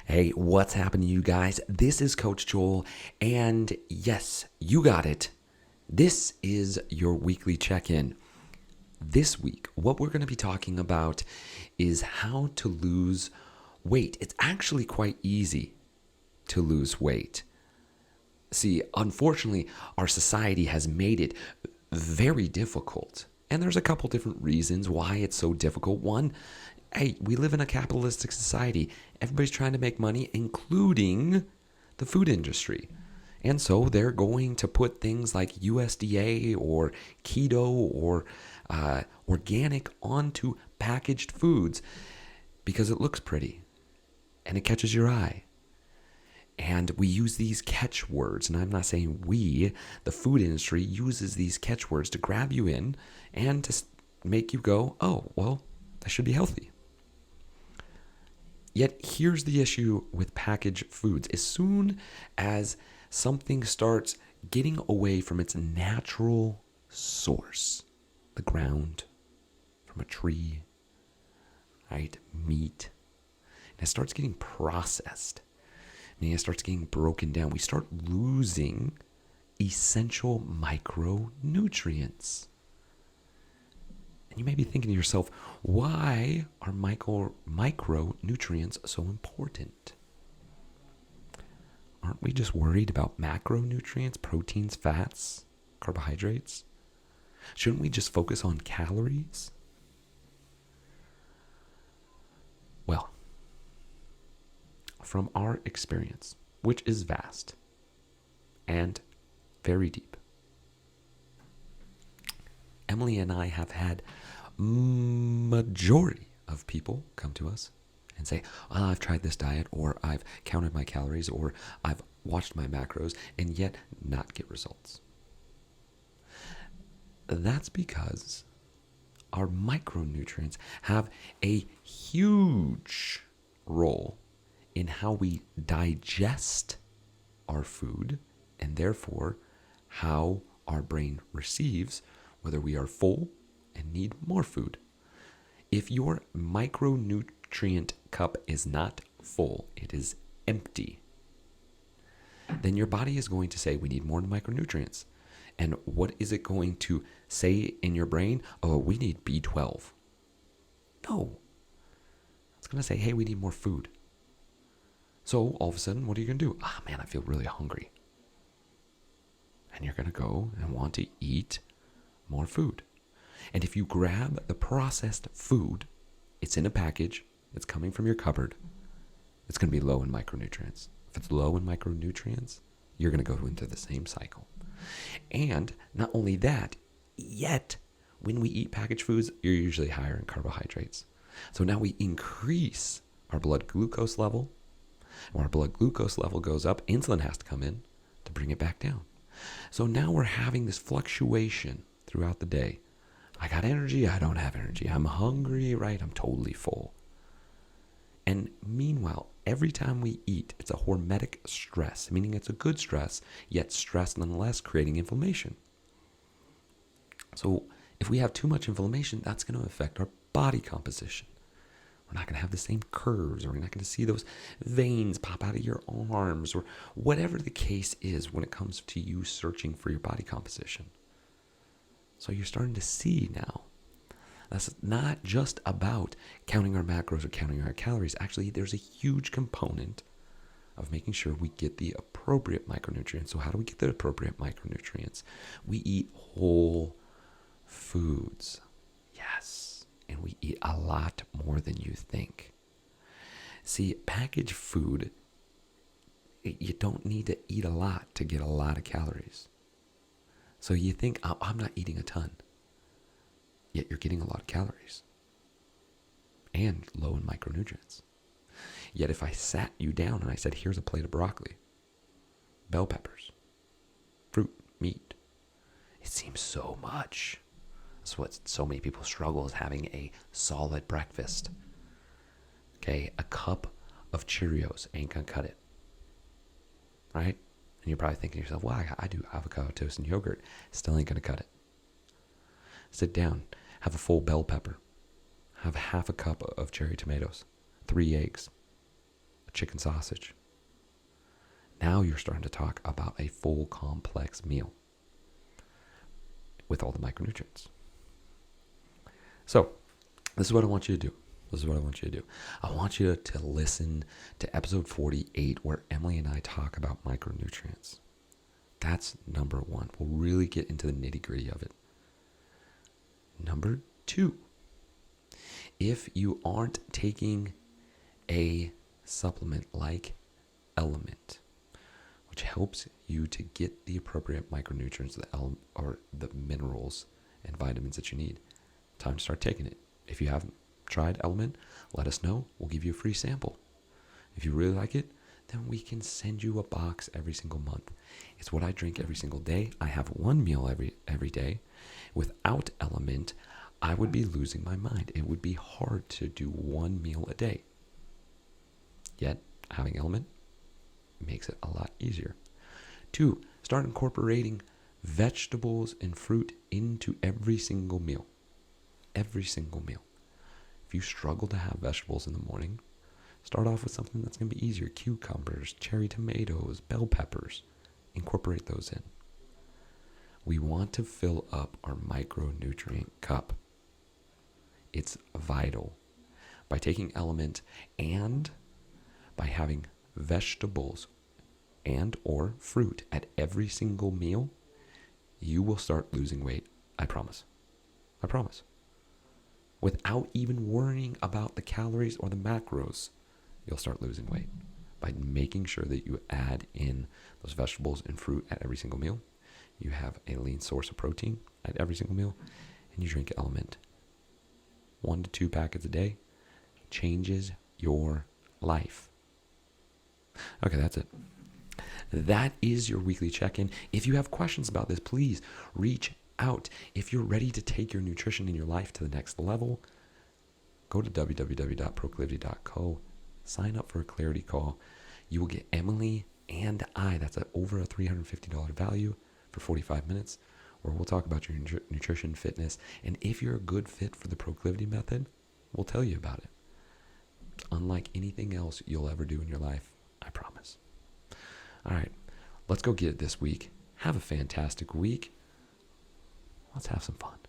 Hey, what's happening, you guys? This is Coach Joel, and yes, you got it. This is your weekly check in. This week, what we're going to be talking about is how to lose weight. It's actually quite easy to lose weight. See, unfortunately, our society has made it very difficult. And there's a couple different reasons why it's so difficult. One, hey, we live in a capitalistic society. Everybody's trying to make money, including the food industry. And so they're going to put things like USDA or keto or organic onto packaged foods because it looks pretty and it catches your eye. And we use these catchwords, and I'm not saying we, the food industry uses these catchwords to grab you in and to make you go, oh, well, that should be healthy. Yet here's the issue with packaged foods. As soon as something starts getting away from its natural source, the ground, from a tree, right, meat, and it starts getting processed, and it starts getting broken down, we start losing essential micronutrients. And you may be thinking to yourself, why are micronutrients so important? Aren't we just worried about macronutrients, proteins, fats, carbohydrates? Shouldn't we just focus on calories? Well, from our experience, which is vast and very deep, Emily and I have had majority of people come to us and say, oh, I've tried this diet, or I've counted my calories, or I've watched my macros, and yet not get results. That's because our micronutrients have a huge role in how we digest our food, and therefore how our brain receives whether we are full and need more food. If your micronutrient cup is not full, it is empty, then your body is going to say, we need more micronutrients. And what is it going to say in your brain? Oh, we need B12. No. It's going to say, hey, we need more food. So all of a sudden, what are you going to do? Ah, man, I feel really hungry. And you're going to go and want to eat more food. And if you grab the processed food, it's in a package, it's coming from your cupboard, it's going to be low in micronutrients. If it's low in micronutrients, you're going to go into the same cycle. And not only that, yet when we eat packaged foods, you're usually higher in carbohydrates. So now we increase our blood glucose level. When our blood glucose level goes up, insulin has to come in to bring it back down. So now we're having this fluctuation throughout the day. I got energy, I don't have energy. I'm hungry, right? I'm totally full. And meanwhile, every time we eat, it's a hormetic stress, meaning it's a good stress, yet stress nonetheless, creating inflammation. So if we have too much inflammation, that's going to affect our body composition. We're not going to have the same curves, or we're not going to see those veins pop out of your arms, or whatever the case is when it comes to you searching for your body composition. So you're starting to see now, that's not just about counting our macros or counting our calories. Actually, there's a huge component of making sure we get the appropriate micronutrients. So how do we get the appropriate micronutrients? We eat whole foods. Yes. And we eat a lot more than you think. See, packaged food, you don't need to eat a lot to get a lot of calories. So you think, oh, I'm not eating a ton. Yet you're getting a lot of calories. And low in micronutrients. Yet if I sat you down and I said, here's a plate of broccoli, bell peppers, fruit, meat, it seems so much. That's what so many people struggle, is having a solid breakfast. Okay, a cup of Cheerios ain't gonna cut it. Right? And you're probably thinking to yourself, well, I do avocado toast and yogurt. Still ain't gonna cut it. Sit down, have a full bell pepper, have half a cup of cherry tomatoes, 3 eggs, chicken sausage. Now you're starting to talk about a full complex meal with all the micronutrients. So, this is what I want you to do. I want you to listen to episode 48 where Emily and I talk about micronutrients. That's number one. We'll really get into the nitty-gritty of it. Number two, if you aren't taking a supplement like Element, which helps you to get the appropriate micronutrients, or the minerals and vitamins that you need, time to start taking it. If you haven't tried Element, let us know. We'll give you a free sample. If you really like it, then we can send you a box every single month. It's what I drink every single day. I have one meal every day. Without Element, I would be losing my mind. It would be hard to do one meal a day. Yet, having Element makes it a lot easier. 2, start incorporating vegetables and fruit into every single meal. Every single meal. If you struggle to have vegetables in the morning, start off with something that's going to be easier. Cucumbers, cherry tomatoes, bell peppers. Incorporate those in. We want to fill up our micronutrient cup. It's vital. By taking Element and by having vegetables and or fruit at every single meal, you will start losing weight. I promise. I promise. Without even worrying about the calories or the macros, you'll start losing weight by making sure that you add in those vegetables and fruit at every single meal. You have a lean source of protein at every single meal, and you drink Element. 1 to 2 packets a day changes your life. Okay, that's it. That is your weekly check-in. If you have questions about this, please reach out. If you're ready to take your nutrition in your life to the next level, go to www.proclivity.co. Sign up for a clarity call. You will get Emily and I, that's over a $350 value for 45 minutes, where we'll talk about your nutrition, fitness, and if you're a good fit for the Proclivity method, we'll tell you about it. It's unlike anything else you'll ever do in your life, I promise. All right, let's go get it this week. Have a fantastic week. Let's have some fun.